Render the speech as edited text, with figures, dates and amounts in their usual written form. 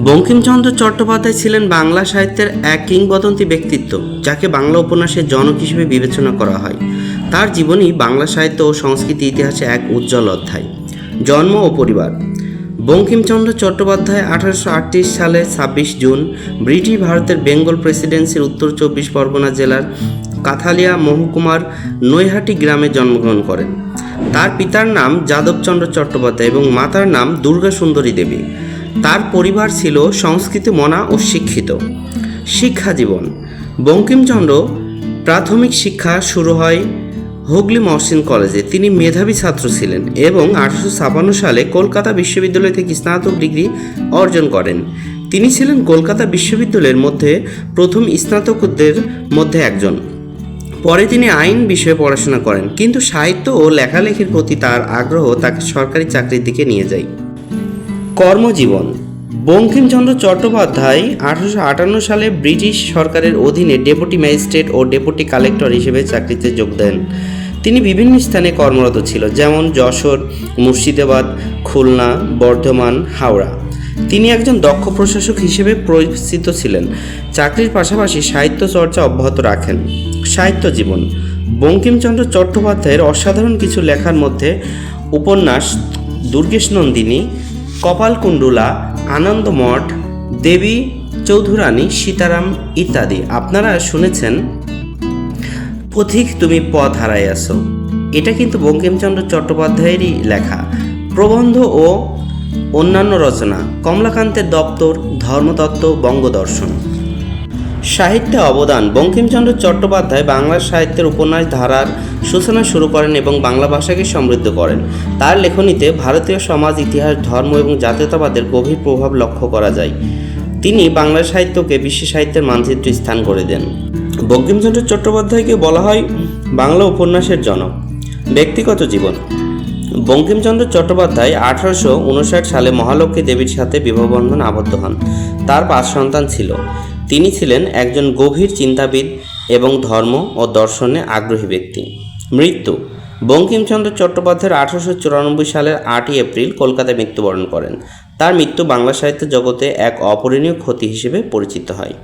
বঙ্কিমচন্দ্র চট্টোপাধ্যায় ছিলেন বাংলা সাহিত্যের এক কিংবদন্তি ব্যক্তিত্ব, যাকে বাংলা উপন্যাসের জনক হিসেবে বিবেচনা করা হয়। তার জীবনী বাংলা সাহিত্য ও সংস্কৃতি ইতিহাসে এক উজ্জ্বল অধ্যায়। জন্ম ও পরিবার। বঙ্কিমচন্দ্র চট্টোপাধ্যায় 1838 সালে 26 জুন ব্রিটিশ ভারতের বেঙ্গল প্রেসিডেন্সির উত্তর 24 পরগনা জেলার কাথালিয়া মহকুমার নৈহাটি গ্রামে জন্মগ্রহণ করেন। তার পিতার নাম যাদবচন্দ্র চট্টোপাধ্যায় এবং মাতার নাম দুর্গা সুন্দরী দেবী। তার পরিবার ছিল সংস্কৃতি মনা ও শিক্ষিত। শিক্ষা জীবন। বঙ্কিমচন্দ্র প্রাথমিক শিক্ষা শুরু হয় হুগলি মহসিন কলেজে। তিনি মেধাবী ছাত্র ছিলেন এবং 1856 সালে কলকাতা বিশ্ববিদ্যালয় থেকে স্নাতক ডিগ্রি অর্জন করেন। তিনি ছিলেন কলকাতা বিশ্ববিদ্যালয়ের মধ্যে প্রথম স্নাতকদের মধ্যে একজন। পরে তিনি আইন বিষয়ে পড়াশোনা করেন, কিন্তু সাহিত্য ও লেখালেখির প্রতি তার আগ্রহ তাকে সরকারি চাকরির দিকে নিয়ে যায়। কর্মজীবন। বঙ্কিমচন্দ্র চট্টোপাধ্যায় 1858 সালে ব্রিটিশ সরকারের অধীনে ডেপুটি ম্যাজিস্ট্রেট ও ডেপুটি কালেক্টর হিসেবে চাকরিতে যোগ দেন। তিনি বিভিন্ন স্থানে কর্মরত ছিল, যেমন যশোর, মুর্শিদাবাদ, খুলনা, বর্ধমান, হাওড়া। তিনি একজন দক্ষ প্রশাসক হিসেবে পরিচিত ছিলেন। চাকরির পাশাপাশি সাহিত্য চর্চা অব্যাহত রাখেন। সাহিত্য জীবন। বঙ্কিমচন্দ্র চট্টোপাধ্যায়ের অসাধারণ কিছু লেখার মধ্যে উপন্যাস দুর্গেশ নন্দিনী, কপালকুণ্ডলা, আনন্দমঠ, দেবী চৌধুরানী, সীতারাম ইত্যাদি। আপনারা শুনেছেন পথিক তুমি পথ হারাইয়াছ, এটা কিন্তু বঙ্কিমচন্দ্র চট্টোপাধ্যায়েরই লেখা। প্রবন্ধ ও অন্যান্য রচনা। কমলাকান্তের দপ্তর, ধর্মতত্ত্ব, বঙ্গদর্শন। সাহিত্যে অবদান। বঙ্কিমচন্দ্র চট্টোপাধ্যায় বাংলা সাহিত্যের উপন্যাস ধারার সূচনা শুরু করেন এবং বাংলা ভাষাকে সমৃদ্ধ করেন। তার লেখনীতে ভারতীয় সমাজ, ইতিহাস, ধর্ম এবং জাতীয়তাবাদের গভীর প্রভাব লক্ষ্য করা যায়। তিনি বাংলা সাহিত্যকে বিশ্ব সাহিত্যের মানচিত্রে স্থান করে দেন। বঙ্কিমচন্দ্র চট্টোপাধ্যায়কে বলা হয় বাংলা উপন্যাসের জনক। ব্যক্তিগত জীবন। বঙ্কিমচন্দ্র চট্টোপাধ্যায় 1859 সালে মহালক্ষ্মী দেবীর সাথে বিবাহবন্ধন আবদ্ধ হন। তার 5 সন্তান ছিল। তিনি ছিলেন একজন গভীর চিন্তাবিদ এবং ধর্ম ও দর্শনে আগ্রহী ব্যক্তি। মৃত্যু। বঙ্কিমচন্দ্র চট্টোপাধ্যায় 1894 সালের 8 এপ্রিল কলকাতায় মৃত্যুবরণ করেন। তার মৃত্যু বাংলা সাহিত্য জগতে এক অপূরণীয় ক্ষতি হিসেবে পরিচিত হয়।